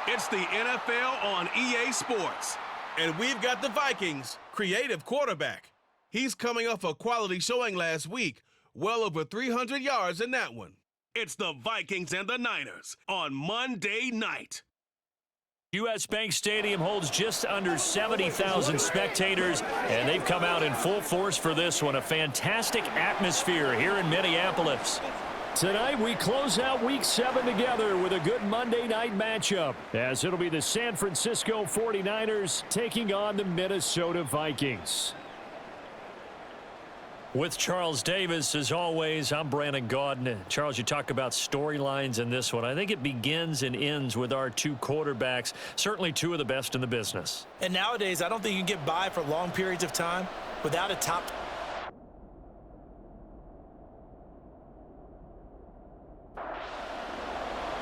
It's the NFL on EA Sports. And we've got the Vikings' creative quarterback. He's coming off a quality showing last week, well over 300 yards in that one. It's the Vikings and the Niners on Monday night. U.S. Bank Stadium holds just under 70,000 spectators, and they've come out in full force for this one. A fantastic atmosphere here in Minneapolis. Tonight, we close out Week 7 together with a good Monday night matchup, as it'll be the San Francisco 49ers taking on the Minnesota Vikings. With Charles Davis, as always, I'm Brandon Gaudin. Charles, you talk about storylines in this one. I think it begins and ends with our two quarterbacks, certainly two of the best in the business. And nowadays, I don't think you can get by for long periods of time without a top.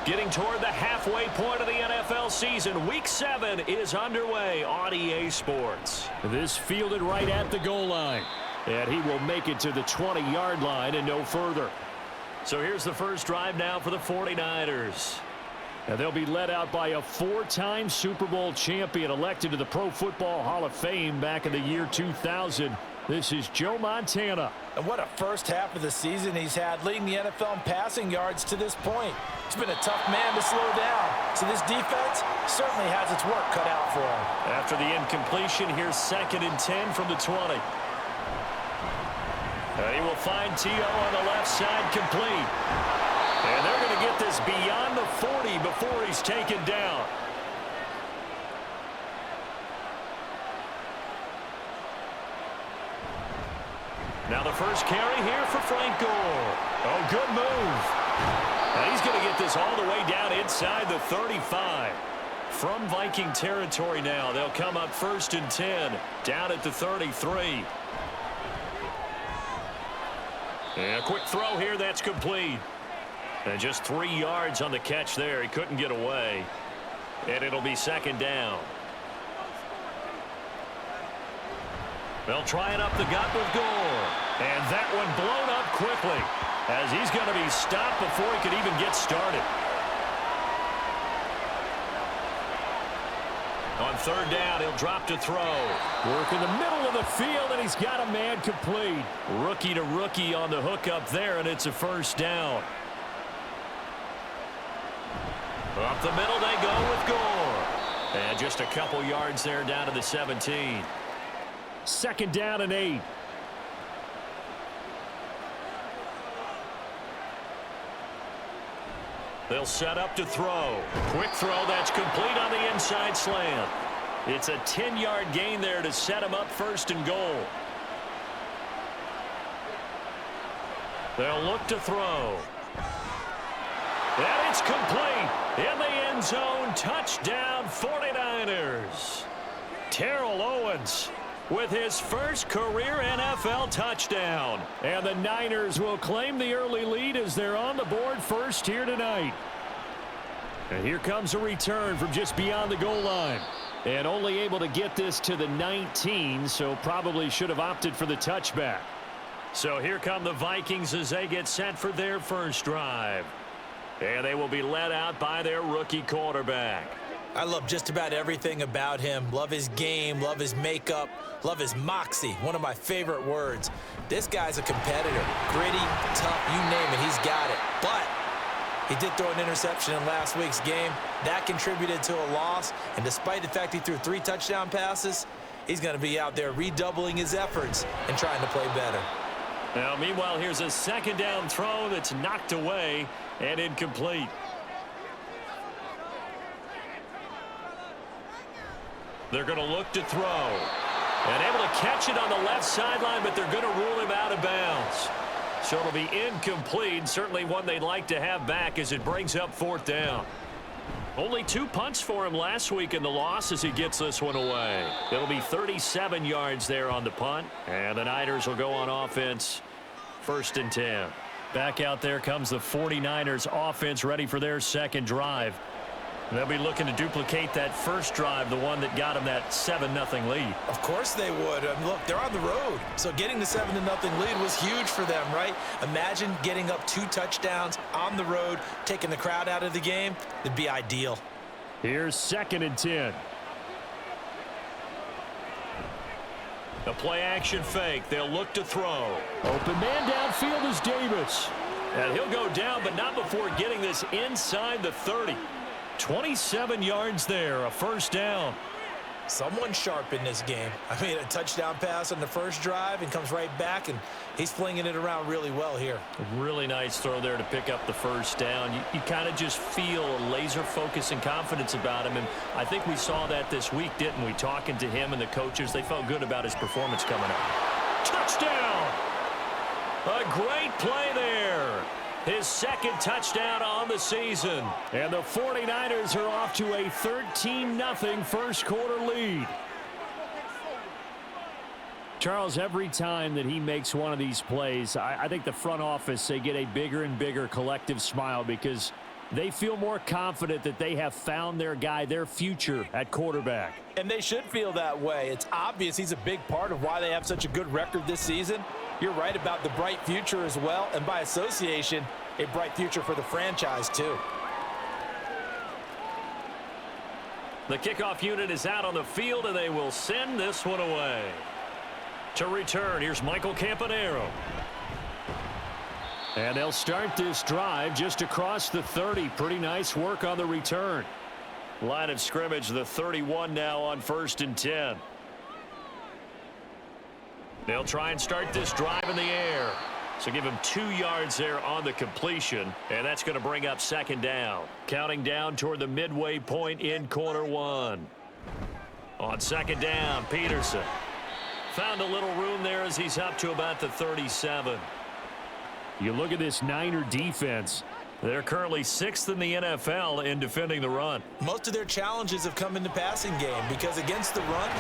Getting toward the halfway point of the NFL season, Week 7 is underway on EA Sports. This fielded right at the goal line. And he will make it to the 20-yard line and no further. So here's the first drive now for the 49ers. And they'll be led out by a four-time Super Bowl champion elected to the Pro Football Hall of Fame back in the year 2000. This is Joe Montana. And what a first half of the season he's had, leading the NFL in passing yards to this point. He's been a tough man to slow down. So this defense certainly has its work cut out for him. After the incompletion, here's 2nd and 10 from the 20. He will find T.O. on the left side complete. And they're going to get this beyond the 40 before he's taken down. Now the first carry here for Frank Gore. Oh, good move. And he's going to get this all the way down inside the 35. From Viking territory now, they'll come up 1st and 10, down at the 33. And a quick throw here, that's complete. And just 3 yards on the catch there. He couldn't get away. And it'll be 2nd down. They'll try it up the gut with Gore. And that one blown up quickly, as he's going to be stopped before he could even get started. On 3rd down, he'll drop to throw. Work in the middle of the field, and he's got a man complete. Rookie to rookie on the hook up there, and it's a 1st down. Up the middle they go with Gore. And just a couple yards there down to the 17. 2nd down and 8. They'll set up to throw. Quick throw, that's complete on the inside slant. It's a 10-yard gain there to set him up 1st and goal. They'll look to throw. And it's complete. In the end zone, touchdown 49ers. Terrell Owens with his first career NFL touchdown. And the Niners will claim the early lead as they're on the board first here tonight. And here comes a return from just beyond the goal line. And only able to get this to the 19, so probably should have opted for the touchback. So here come the Vikings as they get set for their first drive. And they will be led out by their rookie quarterback. I love just about everything about him. Love his game, love his makeup, love his moxie, one of my favorite words. This guy's a competitor. Gritty, tough, you name it, he's got it. But he did throw an interception in last week's game. That contributed to a loss. And despite the fact he threw 3 touchdown passes, he's going to be out there redoubling his efforts and trying to play better. Now, meanwhile, here's a 2nd down throw that's knocked away and incomplete. They're going to look to throw. And able to catch it on the left sideline, but they're going to rule him out of bounds. So it'll be incomplete. Certainly one they'd like to have back as it brings up 4th down. Only 2 punts for him last week in the loss as he gets this one away. It'll be 37 yards there on the punt. And the Niners will go on offense 1st and 10. Back out there comes the 49ers offense ready for their 2nd drive. They'll be looking to duplicate that first drive, the one that got them that 7-0 lead. Of course they would. Look, they're on the road. So getting the 7-0 lead was huge for them, right? Imagine getting up 2 touchdowns on the road, taking the crowd out of the game. It'd be ideal. Here's 2nd and 10. The play action fake. They'll look to throw. Open man downfield is Davis. And he'll go down, but not before getting this inside the 30. 27 yards there, a first down. Someone sharp in this game. I mean, a touchdown pass on the first drive and comes right back, and he's flinging it around really well here. A really nice throw there to pick up the first down. You kind of just feel a laser focus and confidence about him, and I think we saw that this week, didn't we? Talking to him and the coaches, they felt good about his performance coming up. Touchdown! A great play there. His 2nd touchdown on the season. And the 49ers are off to a 13-0 first quarter lead. Charles, every time that he makes one of these plays, I think the front office, they get a bigger and bigger collective smile because they feel more confident that they have found their guy, their future at quarterback. And they should feel that way. It's obvious he's a big part of why they have such a good record this season. You're right about the bright future as well, and by association, a bright future for the franchise too. The kickoff unit is out on the field, and they will send this one away. To return, here's Michael Campanaro. And they'll start this drive just across the 30. Pretty nice work on the return. Line of scrimmage, the 31 now on 1st and 10. They'll try and start this drive in the air. So give him 2 yards there on the completion, and that's going to bring up 2nd down. Counting down toward the midway point in quarter 1. On 2nd down, Peterson. Found a little room there as he's up to about the 37. You look at this Niner defense. They're currently 6th in the NFL in defending the run. Most of their challenges have come in the passing game because against the run,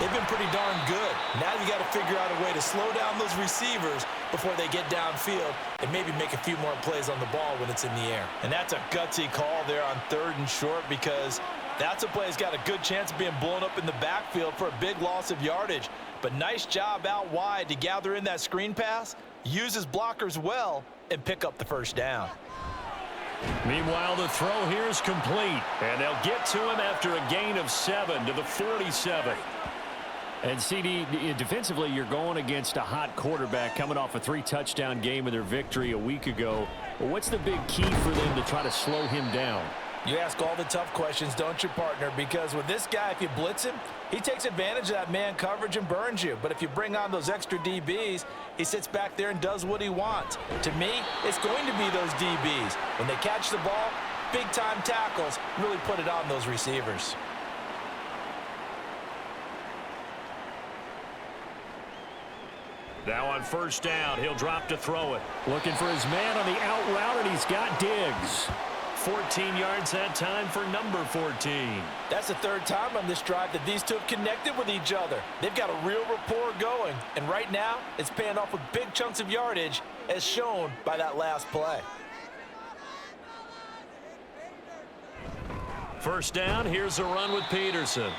they've been pretty darn good. Now you got to figure out a way to slow down those receivers before they get downfield and maybe make a few more plays on the ball when it's in the air. And that's a gutsy call there on 3rd and short because that's a play that's got a good chance of being blown up in the backfield for a big loss of yardage. But nice job out wide to gather in that screen pass, use his blockers well, and pick up the first down. Meanwhile, the throw here is complete, and they'll get to him after a gain of 7 to the 47. And CD, defensively, you're going against a hot quarterback coming off a 3-touchdown game of their victory a week ago. Well, what's the big key for them to try to slow him down? You ask all the tough questions, don't you, partner? Because with this guy, if you blitz him, he takes advantage of that man coverage and burns you. But if you bring on those extra DBs, he sits back there and does what he wants. To me, it's going to be those DBs. When they catch the ball, big-time tackles really put it on those receivers. Now on 1st down, he'll drop to throw it. Looking for his man on the out route, and he's got Diggs. 14 yards that time for number 14. That's the 3rd time on this drive that these two have connected with each other. They've got a real rapport going, and right now it's paying off with big chunks of yardage as shown by that last play. 1st down, here's a run with Peterson.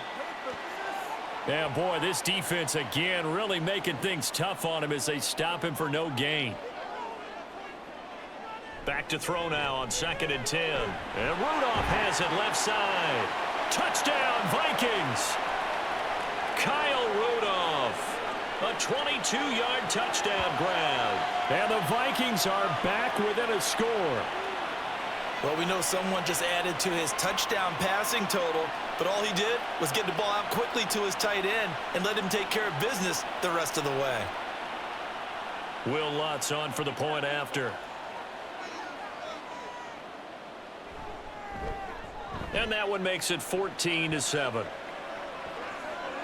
Yeah, boy, this defense again really making things tough on him as they stop him for no gain. Back to throw now on 2nd and 10. And Rudolph has it left side. Touchdown, Vikings. Kyle Rudolph. A 22-yard touchdown grab. And the Vikings are back within a score. Well, we know someone just added to his touchdown passing total, but all he did was get the ball out quickly to his tight end and let him take care of business the rest of the way. Will Lutz on for the point after. And that one makes it 14-7.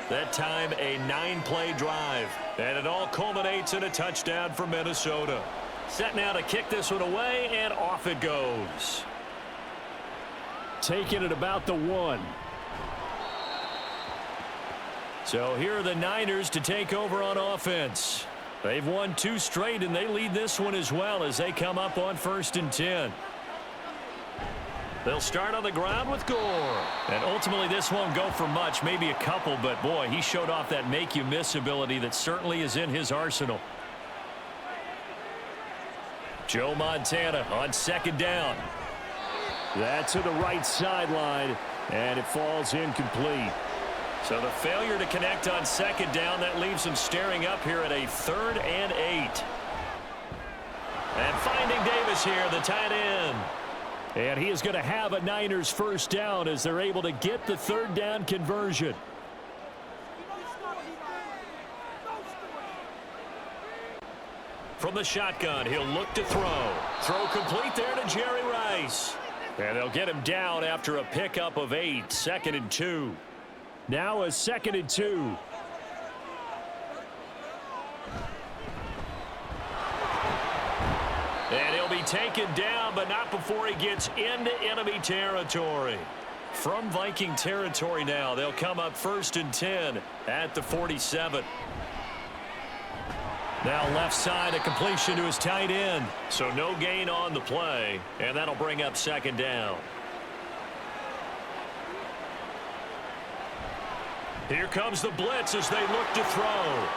That time a 9-play drive. And it all culminates in a touchdown for Minnesota. Set now to kick this one away, and off it goes. Taking it about the 1. So here are the Niners to take over on offense. They've won 2 straight, and they lead this one as well as they come up on 1st and 10. They'll start on the ground with Gore. And ultimately, this won't go for much, maybe a couple, but boy, he showed off that make-you-miss ability that certainly is in his arsenal. Joe Montana on 2nd down. That's to the right sideline, and it falls incomplete. So the failure to connect on second down, that leaves them staring up here at a 3rd and 8. And finding Davis here, the tight end. And he is going to have a Niners first down as they're able to get the 3rd down conversion. From the shotgun, he'll look to throw. Throw complete there to Jerry Rice. And they'll get him down after a pickup of 8. 2nd and 2. Now a 2nd and 2. And he'll be taken down, but not before he gets into enemy territory. From Viking territory now, they'll come up 1st and 10 at the 47. Now left side, a completion to his tight end. So no gain on the play, and that'll bring up 2nd down. Here comes the blitz as they look to throw.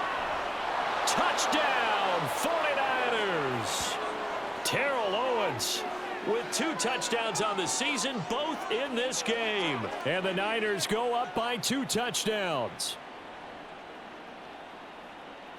Touchdown, 49ers! Terrell Owens with 2 touchdowns on the season, both in this game. And the Niners go up by 2 touchdowns.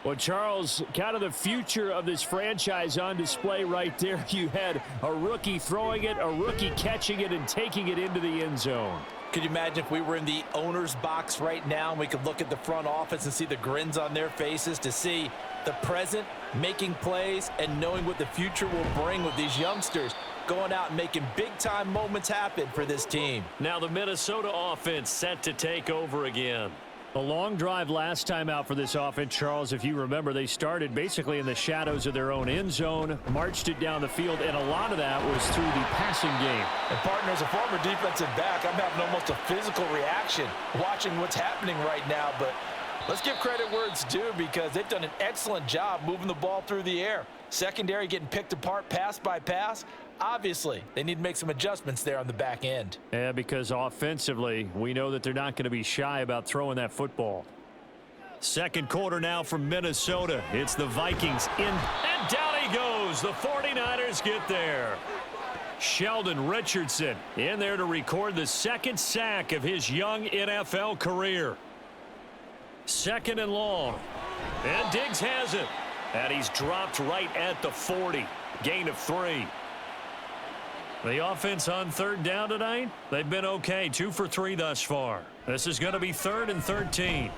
Well, Charles, kind of the future of this franchise on display right there. You had a rookie throwing it, a rookie catching it, and taking it into the end zone. Could you imagine if we were in the owner's box right now and we could look at the front office and see the grins on their faces, to see the present making plays and knowing what the future will bring with these youngsters going out and making big-time moments happen for this team. Now the Minnesota offense set to take over again. A long drive last time out for this offense, Charles. If you remember, they started basically in the shadows of their own end zone, marched it down the field, and a lot of that was through the passing game. And partner, as a former defensive back, I'm having almost a physical reaction watching what's happening right now. But let's give credit where it's due, because they've done an excellent job moving the ball through the air. Secondary getting picked apart pass by pass. Obviously, they need to make some adjustments there on the back end. Yeah, because offensively, we know that they're not going to be shy about throwing that football. Second quarter now from Minnesota. It's the Vikings in, and down he goes. The 49ers get there. Sheldon Richardson in there to record the 2nd sack of his young NFL career. 2nd and long. And Diggs has it. And he's dropped right at the 40. Gain of 3. The offense on 3rd down tonight, they've been okay. 2 for 3 thus far. This is going to be 3rd and 13.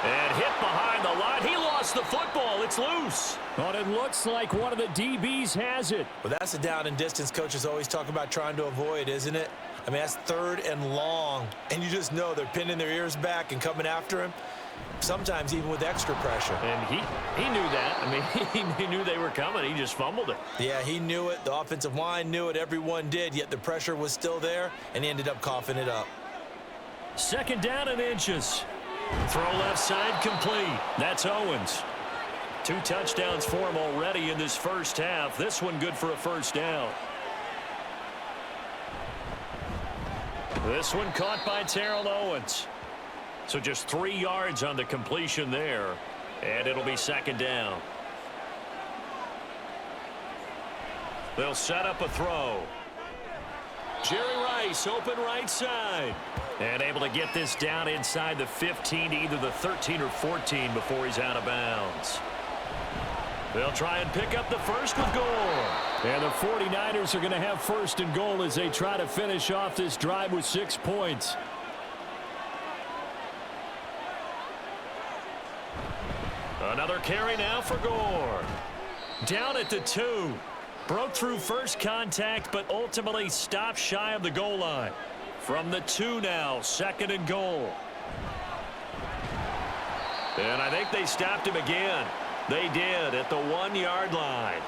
And hit behind the line. He lost the football. It's loose. But it looks like one of the DBs has it. Well, that's a down and distance coaches always talk about trying to avoid, isn't it? I mean, that's 3rd and long. And you just know they're pinning their ears back and coming after him. Sometimes even with extra pressure. And he knew that. I mean, he knew they were coming. He just fumbled it. Yeah, he knew it. The offensive line knew it. Everyone did. Yet the pressure was still there, and he ended up coughing it up. 2nd down and inches. Throw left side complete. That's Owens. 2 touchdowns for him already in this first half. This one good for a first down. This one caught by Terrell Owens. So just 3 yards on the completion there. And it'll be 2nd down. They'll set up a throw. Jerry Rice open right side. And able to get this down inside the 15 to either the 13 or 14 before he's out of bounds. They'll try and pick up the first with Gore. And the 49ers are going to have 1st and goal as they try to finish off this drive with 6 points. Another carry now for Gore. Down at the 2. Broke through first contact, but ultimately stopped shy of the goal line. From the 2 now, 2nd and goal. And I think they stopped him again. They did at the 1-yard line.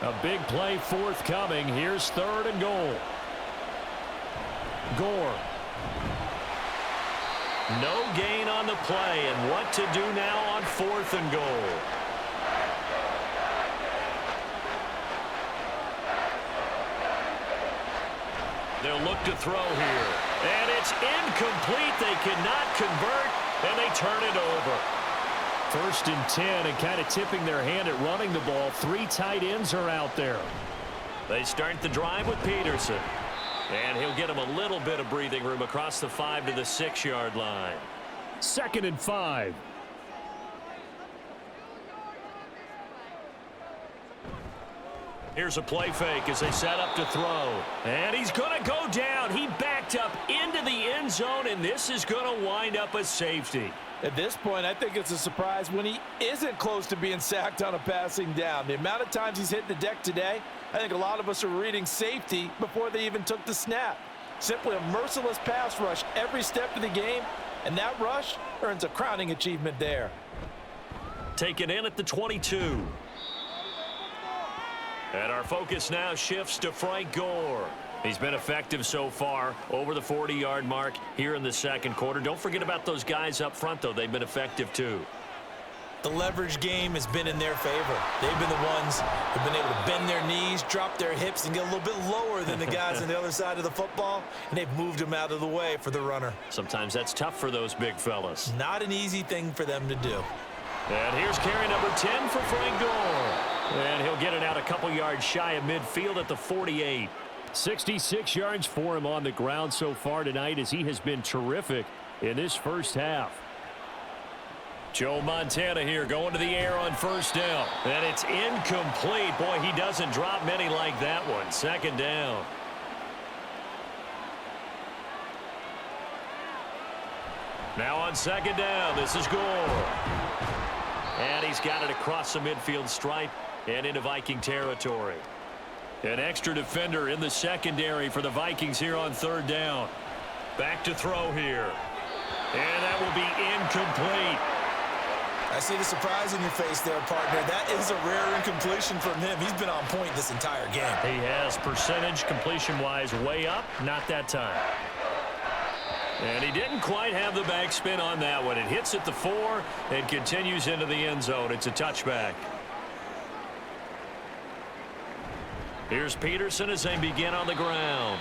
A big play forthcoming. Here's 3rd and goal. Gore. No gain on the play, and what to do now on 4th and goal. They'll look to throw here. And it's incomplete. They cannot convert, and they turn it over. 1st and 10, and kind of tipping their hand at running the ball. 3 tight ends are out there. They start the drive with Peterson. And he'll get him a little bit of breathing room across the 5 to the 6-yard line. 2nd and 5. Here's a play fake as they set up to throw. And he's going to go down. He backed up into the end zone, and this is going to wind up a safety. At this point, I think it's a surprise when he isn't close to being sacked on a passing down. The amount of times he's hit the deck today, I think a lot of us are reading safety before they even took the snap. Simply a merciless pass rush every step of the game, and that rush earns a crowning achievement there. Taken in at the 22. And our focus now shifts to Frank Gore. He's been effective so far over the 40-yard mark here in the second quarter. Don't forget about those guys up front, though. They've been effective, too. The leverage game has been in their favor. They've been the ones who've been able to bend their knees, drop their hips, and get a little bit lower than the guys on the other side of the football, and they've moved them out of the way for the runner. Sometimes that's tough for those big fellas. Not an easy thing for them to do. And here's carry number 10 for Frank Gore. And he'll get it out a couple yards shy of midfield at the 48. 66 yards for him on the ground so far tonight as he has been terrific in this first half. Joe Montana here going to the air on first down. And it's incomplete. Boy, he doesn't drop many like that one. 2nd down. Now on 2nd down, this is Gore. And he's got it across the midfield stripe and into Viking territory. An extra defender in the secondary for the Vikings here on 3rd down. Back to throw here. And that will be incomplete. I see the surprise in your face there, partner. That is a rare incompletion from him. He's been on point this entire game. He has percentage completion-wise way up. Not that time. And he didn't quite have the backspin on that one. It hits at the 4 and continues into the end zone. It's a touchback. Here's Peterson as they begin on the ground.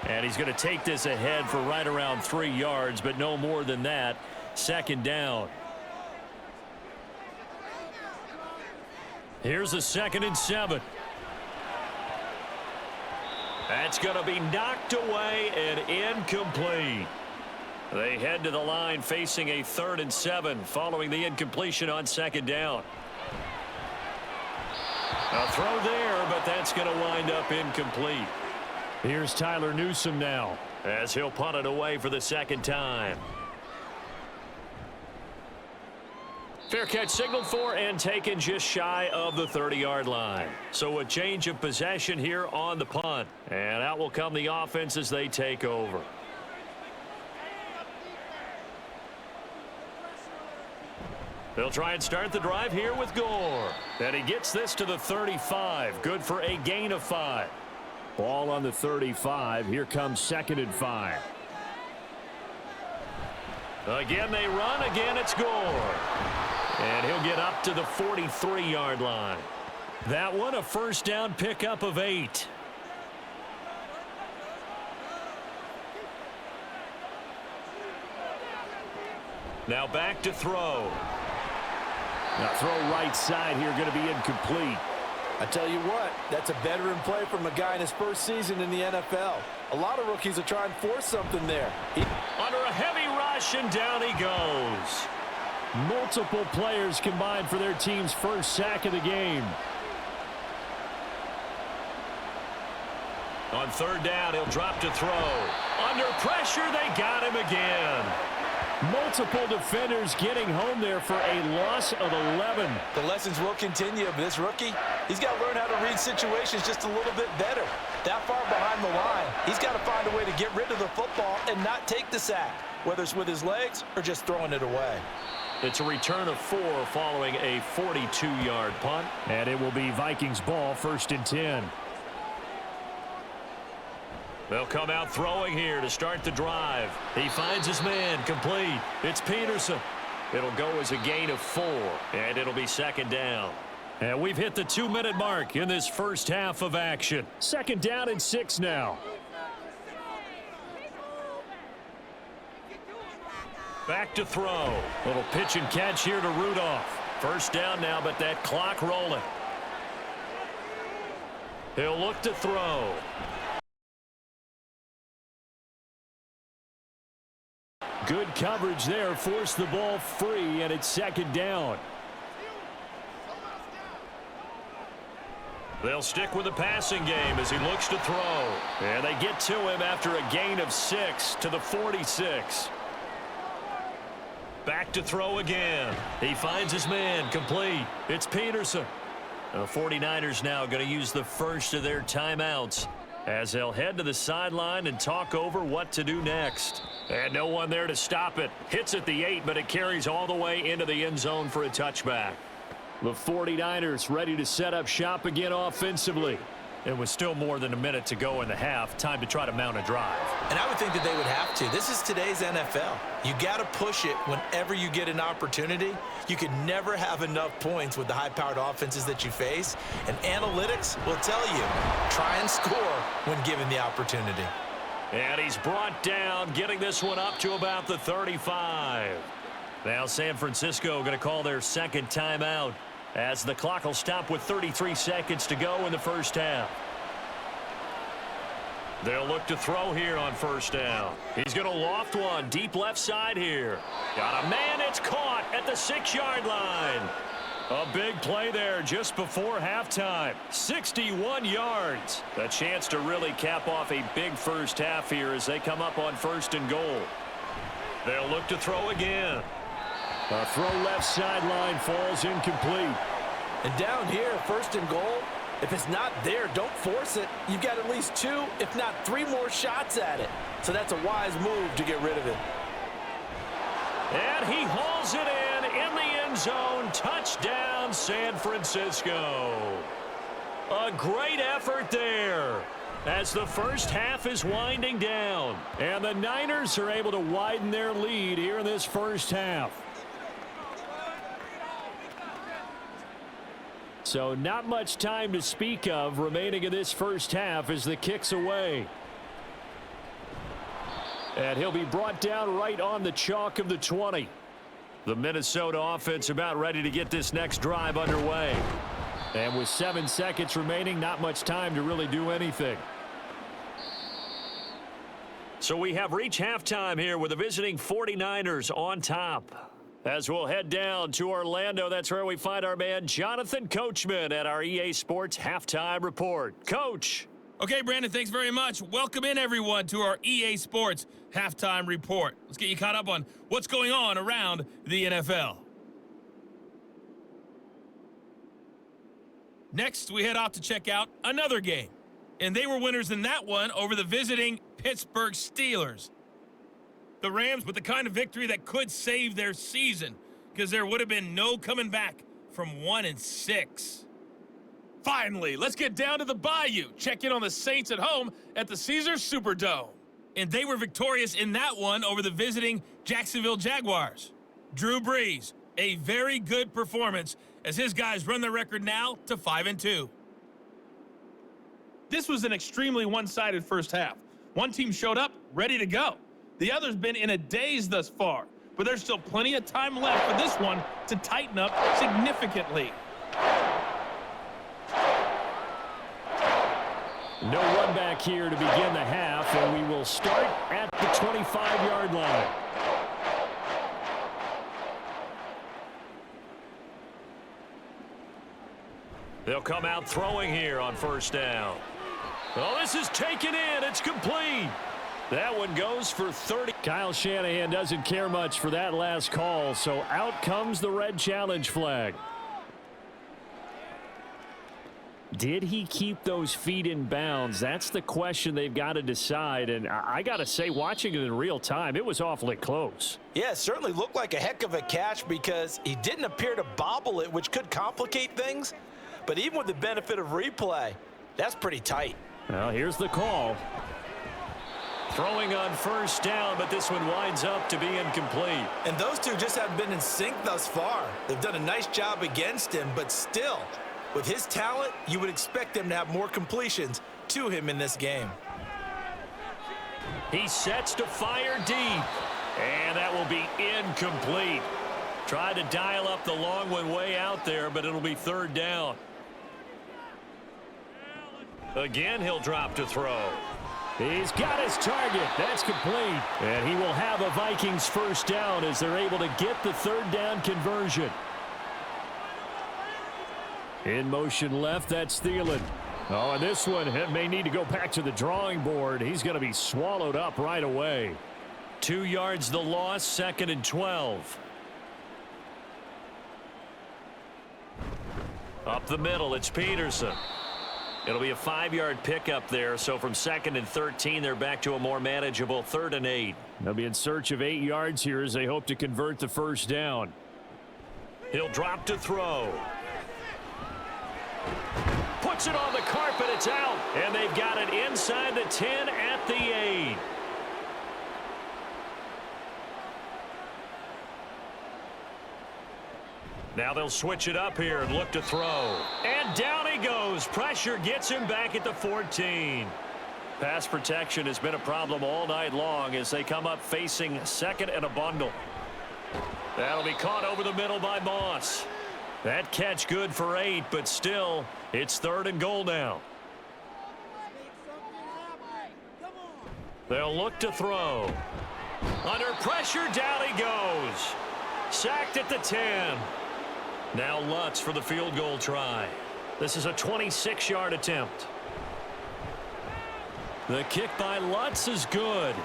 And he's going to take this ahead for right around 3 yards, but no more than that. 2nd down. Here's a 2nd and 7. That's going to be knocked away and incomplete. They head to the line facing a 3rd and 7 following the incompletion on 2nd down. A throw there, but that's going to wind up incomplete. Here's Tyler Newsome now, as he'll punt it away for the 2nd time. Fair catch signaled for and taken just shy of the 30-yard line. So a change of possession here on the punt. And out will come the offense as they take over. They'll try and start the drive here with Gore. And he gets this to the 35. Good for a gain of 5. Ball on the 35. Here comes 2nd and 5. Again they run. Again it's Gore. And he'll get up to the 43-yard line. That one a 1st down pickup of 8. Now back to throw. Now throw right side here, going to be incomplete. I tell you what, that's a veteran play from a guy in his first season in the NFL. A lot of rookies are trying to force something there. Under a heavy rush, and down he goes. Multiple players combined for their team's first sack of the game. On 3rd down, he'll drop to throw. Under pressure, they got him again. Multiple defenders getting home there for a loss of 11. The lessons will continue, but this rookie, he's got to learn how to read situations just a little bit better. That far behind the line, he's got to find a way to get rid of the football and not take the sack, whether it's with his legs or just throwing it away. It's a return of 4 following a 42-yard punt. And it will be Vikings ball, 1st and 10. They'll come out throwing here to start the drive. He finds his man, complete. It's Peterson. It'll go as a gain of 4, and it'll be 2nd down. And we've hit the 2-minute mark in this first half of action. 2nd down and 6 now. Back to throw. Little pitch and catch here to Rudolph. 1st down now, but that clock rolling. He'll look to throw. Good coverage there. Forced the ball free, and it's second down. They'll stick with the passing game as he looks to throw. And they get to him after a gain of 6 to the 46. Back to throw again. He finds his man, complete. It's Peterson. The 49ers now going to use the first of their timeouts as they'll head to the sideline and talk over what to do next. And no one there to stop it. Hits at the 8, but it carries all the way into the end zone for a touchback. The 49ers ready to set up shop again offensively. It was still more than a minute to go in the half. Time to try to mount a drive. And I would think that they would have to. This is today's NFL. You got to push it whenever you get an opportunity. You can never have enough points with the high-powered offenses that you face. And analytics will tell you, try and score when given the opportunity. And he's brought down, getting this one up to about the 35. Now San Francisco going to call their second timeout, as the clock will stop with 33 seconds to go in the first half. They'll look to throw here on first down. He's going to loft one deep left side here. Got a man, it's caught at the 6-yard line. A big play there just before halftime. 61 yards. A chance to really cap off a big first half here as they come up on first and goal. They'll look to throw again. A throw left sideline falls incomplete. And down here, first and goal, if it's not there, don't force it. You've got at least 2, if not 3 more shots at it. So that's a wise move to get rid of it. And he hauls it in the end zone. Touchdown, San Francisco. A great effort there as the first half is winding down. And the Niners are able to widen their lead here in this first half. So not much time to speak of remaining in this first half as the kick's away. And he'll be brought down right on the chalk of the 20. The Minnesota offense about ready to get this next drive underway. And with 7 seconds remaining, not much time to really do anything. So we have reached halftime here with the visiting 49ers on top. As we'll head down to Orlando, that's where we find our man Jonathan Coachman at our EA Sports Halftime Report. Coach. Okay, Brandon, thanks very much. Welcome in, everyone, to our EA Sports Halftime Report. Let's get you caught up on what's going on around the NFL. Next, we head off to check out another game. And they were winners in that one over the visiting Pittsburgh Steelers. The Rams with the kind of victory that could save their season, because there would have been no coming back from 1-6. Finally, let's get down to the Bayou. Check in on the Saints at home at the Caesars Superdome. And they were victorious in that one over the visiting Jacksonville Jaguars. Drew Brees, a very good performance as his guys run their record now to 5-2. This was an extremely one-sided first half. One team showed up ready to go. The other's been in a daze thus far, but there's still plenty of time left for this one to tighten up significantly. No run back here to begin the half, and we will start at the 25-yard line. They'll come out throwing here on first down. Oh, this is taken in. It's complete. That one goes for 30. Kyle Shanahan doesn't care much for that last call, so out comes the red challenge flag. Did he keep those feet in bounds? That's the question they've got to decide, and I got to say, watching it in real time, it was awfully close. Yeah, it certainly looked like a heck of a catch because he didn't appear to bobble it, which could complicate things. But even with the benefit of replay, that's pretty tight. Well, here's the call. Throwing on first down, but this one winds up to be incomplete. And those two just haven't been in sync thus far. They've done a nice job against him, but still, with his talent, you would expect them to have more completions to him in this game. He sets to fire deep, and that will be incomplete. Tried to dial up the long one way out there, but it'll be third down. Again, he'll drop to throw. He's got his target. That's complete. And he will have a Vikings first down as they're able to get the third down conversion. In motion left, that's Thielen. Oh, and this one may need to go back to the drawing board. He's going to be swallowed up right away. 2 yards the loss, 2nd and 12. Up the middle, it's Peterson. It'll be a 5-yard pickup there, so from 2nd and 13, they're back to a more manageable 3rd and 8. They'll be in search of 8 yards here as they hope to convert the first down. He'll drop to throw. Puts it on the carpet, it's out. And they've got it inside the 10 at the 8. Now they'll switch it up here and look to throw. And down he goes. Pressure gets him back at the 14. Pass protection has been a problem all night long as they come up facing 2nd and a bundle. That'll be caught over the middle by Moss. That catch good for 8, but still, it's 3rd and goal now. They'll look to throw. Under pressure, down he goes. Sacked at the 10. Now Lutz for the field goal try. This is a 26-yard attempt. The kick by Lutz is good.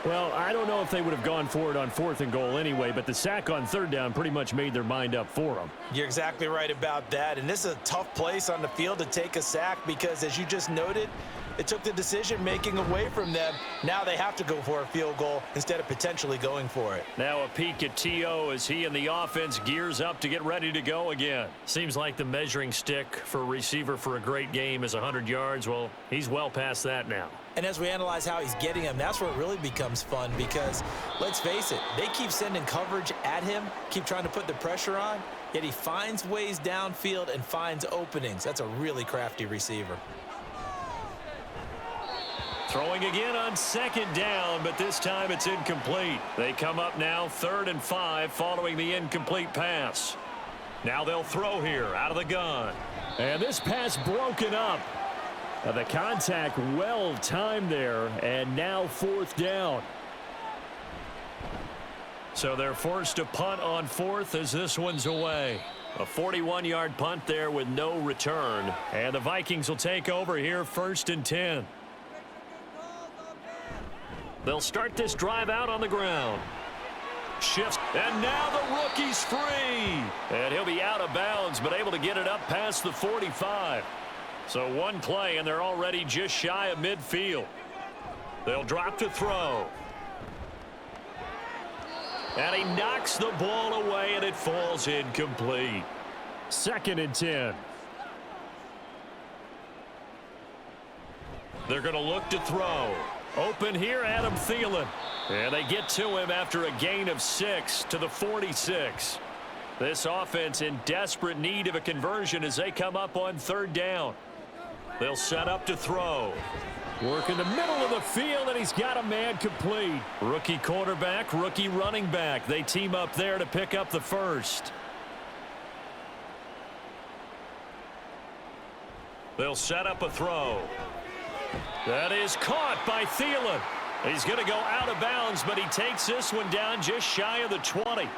Well, I don't know if they would have gone for it on 4th and goal anyway, but the sack on 3rd down pretty much made their mind up for them. You're exactly right about that, and this is a tough place on the field to take a sack because, as you just noted, it took the decision-making away from them. Now they have to go for a field goal instead of potentially going for it. Now a peek at T.O. as he and the offense gears up to get ready to go again. Seems like the measuring stick for a receiver for a great game is 100 yards. Well, he's well past that now. And as we analyze how he's getting them, that's where it really becomes fun because, let's face it, they keep sending coverage at him, keep trying to put the pressure on, yet he finds ways downfield and finds openings. That's a really crafty receiver. Throwing again on 2nd down, but this time it's incomplete. They come up now 3rd and 5 following the incomplete pass. Now they'll throw here out of the gun. And this pass broken up. The contact well timed there, and now 4th down. So they're forced to punt on 4th as this one's away. A 41-yard punt there with no return. And the Vikings will take over here 1st and 10. They'll start this drive out on the ground. Shifts, and now the rookie's free. And he'll be out of bounds, but able to get it up past the 45. So one play, and they're already just shy of midfield. They'll drop to throw. And he knocks the ball away, and it falls incomplete. 2nd and 10. They're going to look to throw. Open here, Adam Thielen. And they get to him after a gain of 6 to the 46. This offense in desperate need of a conversion as they come up on 3rd down. They'll set up to throw. Work in the middle of the field, and he's got a man complete. Rookie quarterback, rookie running back. They team up there to pick up the first. They'll set up a throw. That is caught by Thielen. He's going to go out of bounds, but he takes this one down just shy of the 20.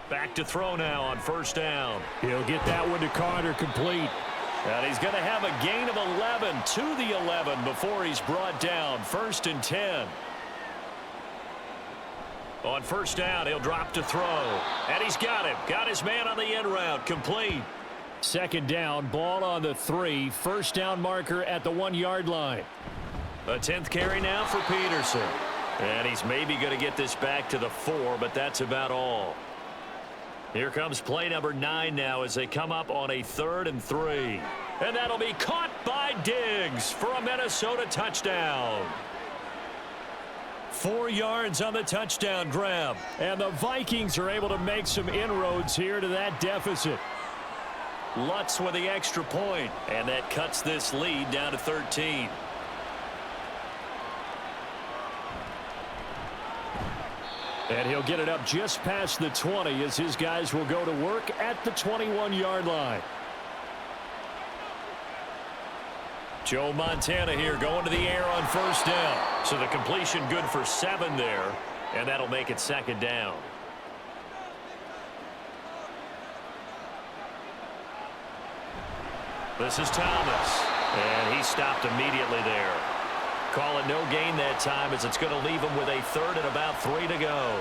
Back to throw now on 1st down. He'll get that one to Carter complete. And he's going to have a gain of 11 to the 11 before he's brought down. 1st and 10. On 1st down, he'll drop to throw. And he's got him. Got his man on the end route. Complete. 2nd down, ball on the 3. 1st down marker at the 1-yard line. A 10th carry now for Peterson. And he's maybe going to get this back to the 4, but that's about all. Here comes play number 9 now as they come up on a 3rd and 3. And that'll be caught by Diggs for a Minnesota touchdown. 4 yards on the touchdown grab. And the Vikings are able to make some inroads here to that deficit. Lutz with the extra point, and that cuts this lead down to 13. And he'll get it up just past the 20 as his guys will go to work at the 21-yard line. Joe Montana here going to the air on first down. So the completion good for 7 there, and that'll make it second down. This is Thomas, and he stopped immediately there. Call it no gain that time as it's going to leave him with a third and about 3 to go.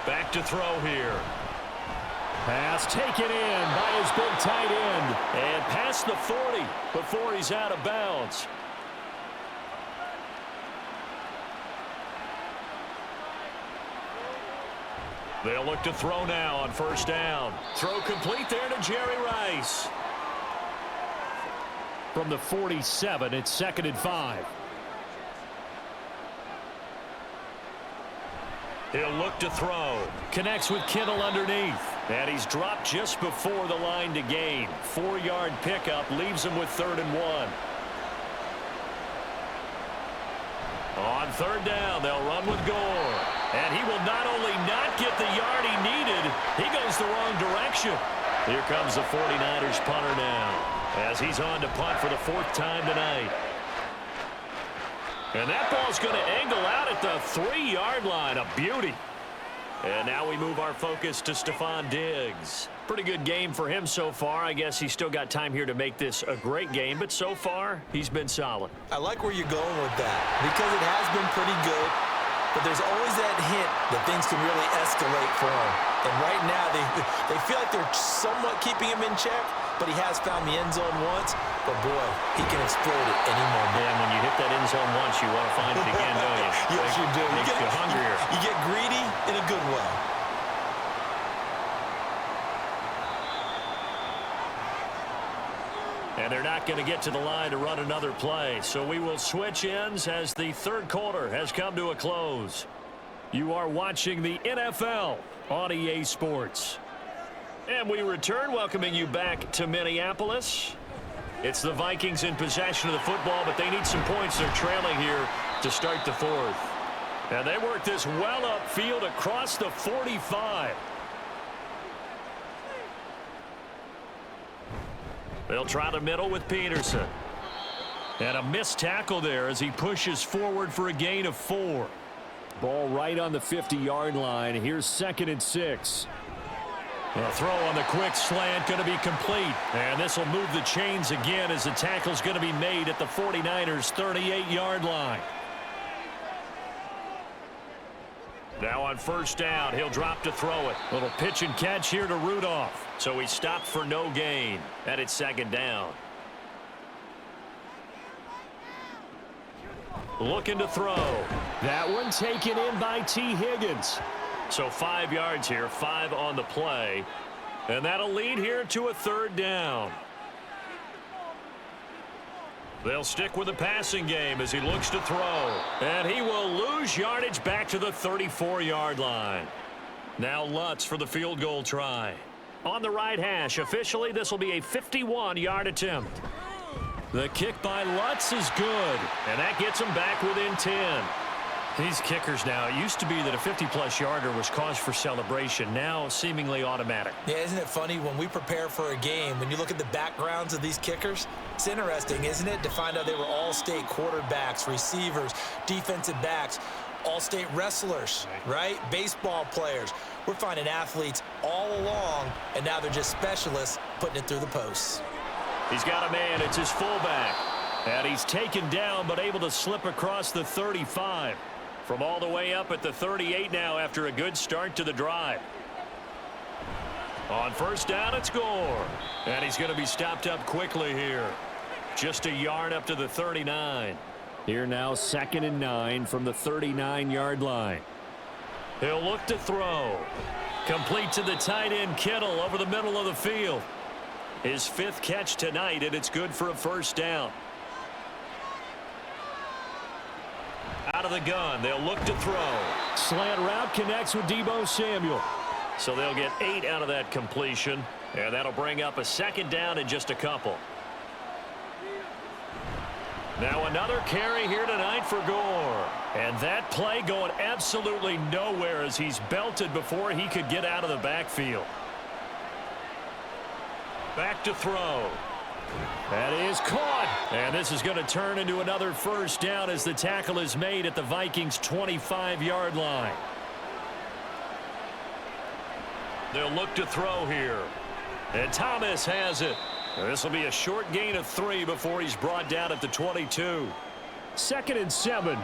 Back to throw here. Pass taken in by his big tight end. And past the 40 before he's out of bounds. They'll look to throw now on first down. Throw complete there to Jerry Rice. From the 47, it's 2nd and 5. He'll look to throw. Connects with Kittle underneath. And he's dropped just before the line to gain. 4-yard pickup leaves him with 3rd and 1. On third down, they'll run with Gore. And he will not only not get the yard he needed, he goes the wrong direction. Here comes the 49ers punter now, as he's on to punt for the 4th time tonight. And that ball's going to angle out at the 3-yard line. A beauty. And now we move our focus to Stephon Diggs. Pretty good game for him so far. I guess he's still got time here to make this a great game, but so far, he's been solid. I like where you're going with that because it has been pretty good, but there's always that hint that things can really escalate for him. And right now, they feel like they're somewhat keeping him in check, but he has found the end zone once. But, boy, he can explode at any moment. And when you hit that end zone once, you want to find it again, don't you? Yes, you do. Makes you hungrier. You get greedy in a good way. And they're not going to get to the line to run another play. So we will switch ends as the 3rd quarter has come to a close. You are watching the NFL on EA Sports. And we return, welcoming you back to Minneapolis. It's the Vikings in possession of the football, but they need some points. They're trailing here to start the 4th. And they work this well upfield across the 45. They'll try the middle with Peterson. And a missed tackle there as he pushes forward for a gain of 4. Ball right on the 50-yard line. Here's 2nd and 6. A throw on the quick slant going to be complete. And this will move the chains again as the tackle's going to be made at the 49ers' 38-yard line. Now on first down, he'll drop to throw it. Little pitch and catch here to Rudolph. So he stopped for no gain. And it's 2nd down. Looking to throw. That one taken in by T. Higgins. So 5 yards here, 5 on the play. And that'll lead here to a 3rd down. They'll stick with the passing game as he looks to throw. And he will lose yardage back to the 34-yard line. Now Lutz for the field goal try. On the right hash, officially this will be a 51-yard attempt. The kick by Lutz is good. And that gets him back within 10. These kickers now, it used to be that a 50-plus yarder was cause for celebration. Now seemingly automatic. Yeah, isn't it funny when we prepare for a game, when you look at the backgrounds of these kickers, it's interesting, isn't it, to find out they were all-state quarterbacks, receivers, defensive backs, all-state wrestlers, right? Baseball players. We're finding athletes all along, and now they're just specialists putting it through the posts. He's got a man. It's his fullback. And he's taken down but able to slip across the 35. From all the way up at the 38 now after a good start to the drive. On first down, it's Gore. And he's going to be stopped up quickly here. Just a yard up to the 39. Here now 2nd and 9 from the 39-yard line. He'll look to throw. Complete to the tight end Kittle over the middle of the field. His 5th catch tonight, and it's good for a 1st down. Out of the gun, they'll look to throw. Slant route connects with Deebo Samuel. So they'll get 8 out of that completion, and that'll bring up a 2nd down in just a couple. Now another carry here tonight for Gore. And that play going absolutely nowhere as he's belted before he could get out of the backfield. Back to throw. That is caught. And this is going to turn into another first down as the tackle is made at the Vikings' 25-yard line. They'll look to throw here. And Thomas has it. This will be a short gain of 3 before he's brought down at the 22. 2nd and 7.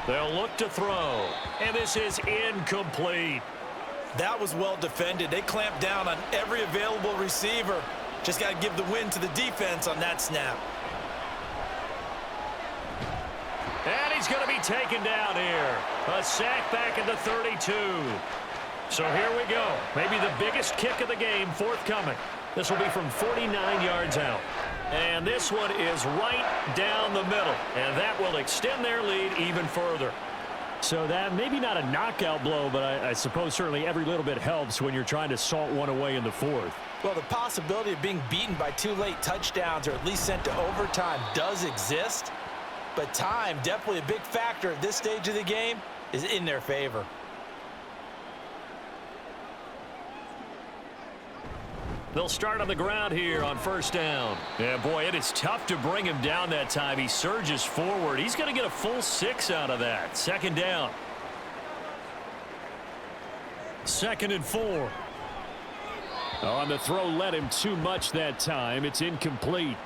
They'll look to throw. And this is incomplete. That was well defended. They clamped down on every available receiver. Just got to give the win to the defense on that snap. And he's going to be taken down here. A sack back at the 32. So here we go. Maybe the biggest kick of the game forthcoming. This will be from 49 yards out. And this one is right down the middle. And that will extend their lead even further. So that maybe not a knockout blow, but I suppose certainly every little bit helps when you're trying to salt one away in the 4th. Well, the possibility of being beaten by 2 late touchdowns or at least sent to overtime does exist. But time, definitely a big factor at this stage of the game, is in their favor. They'll start on the ground here on first down. Yeah, boy, it is tough to bring him down that time. He surges forward. He's going to get a full 6 out of that. 2nd down. 2nd and 4. On the throw, led him too much that time. It's incomplete.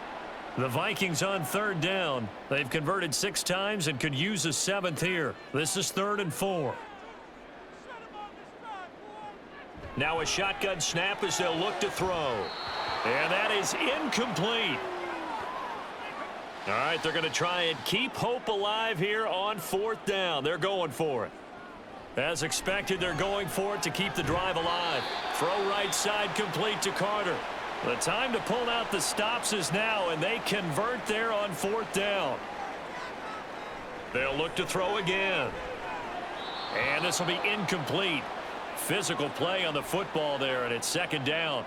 The Vikings on 3rd down. They've converted 6 times and could use a 7th here. This is 3rd and 4. Now a shotgun snap as they'll look to throw. And that is incomplete. All right, they're going to try and keep hope alive here on 4th down. They're going for it. As expected, they're going for it to keep the drive alive. Throw right side complete to Carter. The time to pull out the stops is now, and they convert there on 4th down. They'll look to throw again. And this will be incomplete. Physical play on the football there, and it's 2nd down.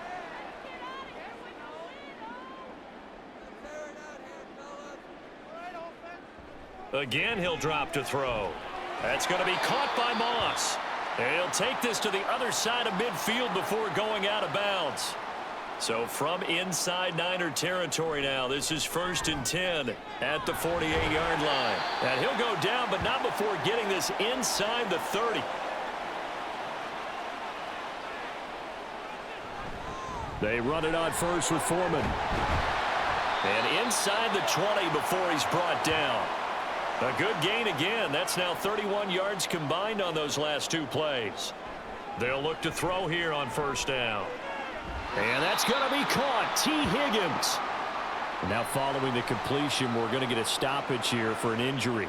Again, he'll drop to throw. That's going to be caught by Moss. And he'll take this to the other side of midfield before going out of bounds. So from inside Niner territory now, this is 1st and 10 at the 48-yard line. And he'll go down, but not before getting this inside the 30. They run it on first with Foreman. And inside the 20 before he's brought down. A good gain again. That's now 31 yards combined on those last 2 plays. They'll look to throw here on 1st down. And that's going to be caught. T. Higgins. And now following the completion, we're going to get a stoppage here for an injury.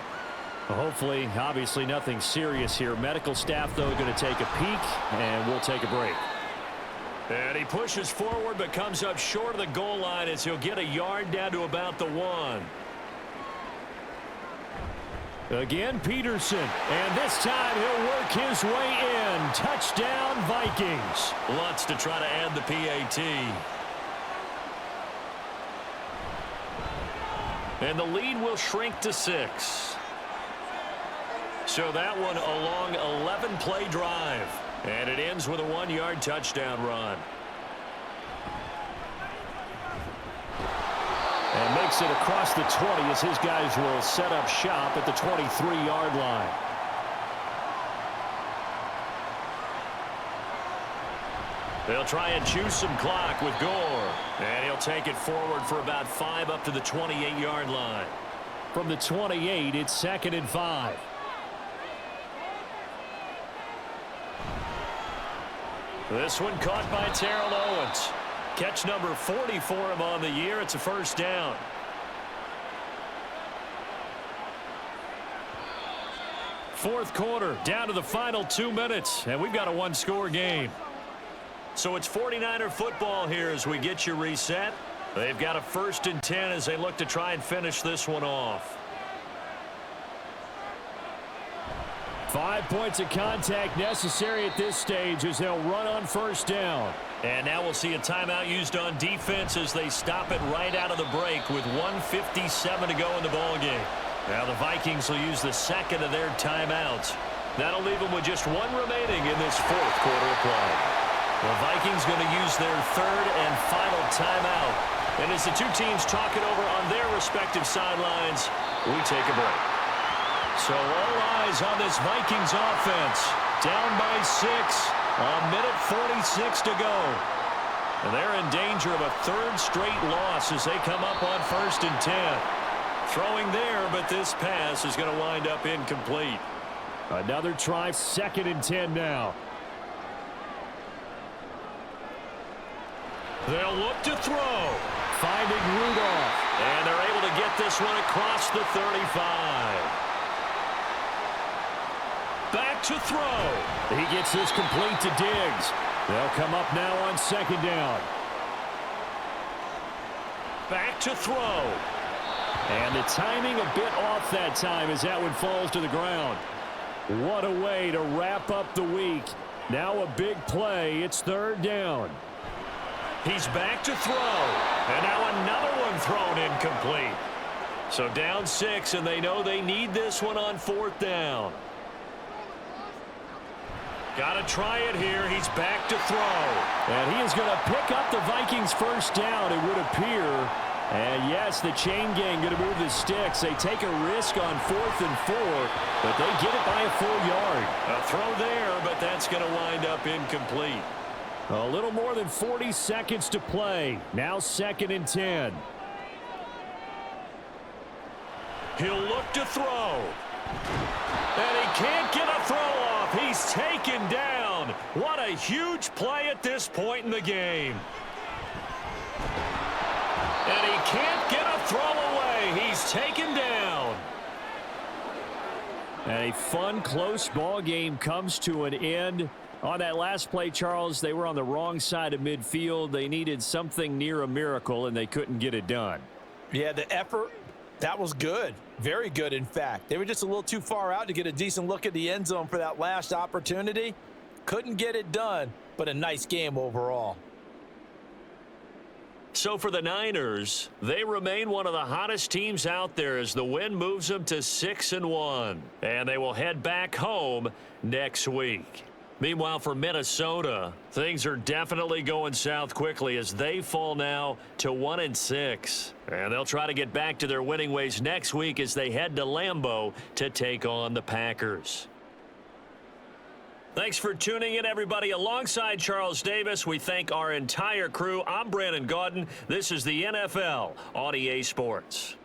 Hopefully, obviously nothing serious here. Medical staff, though, going to take a peek, and we'll take a break. And he pushes forward but comes up short of the goal line as he'll get a yard down to about the 1. Again, Peterson. And this time he'll work his way in. Touchdown, Vikings. Lutz to try to add the PAT. And the lead will shrink to 6. So that one a long 11-play drive. And it ends with a 1-yard touchdown run. And makes it across the 20 as his guys will set up shop at the 23-yard line. They'll try and choose some clock with Gore. And he'll take it forward for about 5 up to the 28-yard line. From the 28, it's 2nd and 5. This one caught by Terrell Owens. Catch number 40 for him on the year. It's a 1st down. Fourth quarter, down to the final 2 minutes, and we've got a 1-score game. So it's 49er football here as we get you reset. They've got a 1st and 10 as they look to try and finish this one off. 5 points of contact necessary at this stage as they'll run on first down. And now we'll see a timeout used on defense as they stop it right out of the break with 1:57 to go in the ballgame. Now the Vikings will use the second of their timeouts. That'll leave them with just one remaining in this fourth quarter of play. The Vikings going to use their third and final timeout. And as the two teams talk it over on their respective sidelines, we take a break. So all eyes on this Vikings offense. Down by 6. A minute 46 to go. And they're in danger of a third straight loss as they come up on 1st and 10. Throwing there, but this pass is going to wind up incomplete. Another try, 2nd and 10 now. They'll look to throw. Finding Rudolph. And they're able to get this one across the 35. Back to throw. He gets this complete to Diggs. They'll come up now on 2nd down. Back to throw. And the timing a bit off that time as that one falls to the ground. What a way to wrap up the week. Now a big play. It's 3rd down. He's back to throw. And now another one thrown incomplete. So down 6, and they know they need this one on 4th down. Got to try it here. He's back to throw. And he is going to pick up the Vikings first down, it would appear. And yes, the chain gang going to move the sticks. They take a risk on 4th and 4, but they get it by a full yard. A throw there, but that's going to wind up incomplete. A little more than 40 seconds to play. Now 2nd and 10. He'll look to throw. And he can't get a throw off. He's taken down. What a huge play at this point in the game. And he can't get a throw away. He's taken down. And a fun, close ball game comes to an end. On that last play, Charles, they were on the wrong side of midfield. They needed something near a miracle, and they couldn't get it done. Yeah, the effort, that was good. Very good, in fact. They were just a little too far out to get a decent look at the end zone for that last opportunity. Couldn't get it done, but a nice game overall. So for the Niners, they remain one of the hottest teams out there as the win moves them to 6-1. And they will head back home next week. Meanwhile, for Minnesota, things are definitely going south quickly as they fall now to 1-6. And they'll try to get back to their winning ways next week as they head to Lambeau to take on the Packers. Thanks for tuning in, everybody. Alongside Charles Davis, we thank our entire crew. I'm Brandon Gaudin. This is the NFL on EA Sports.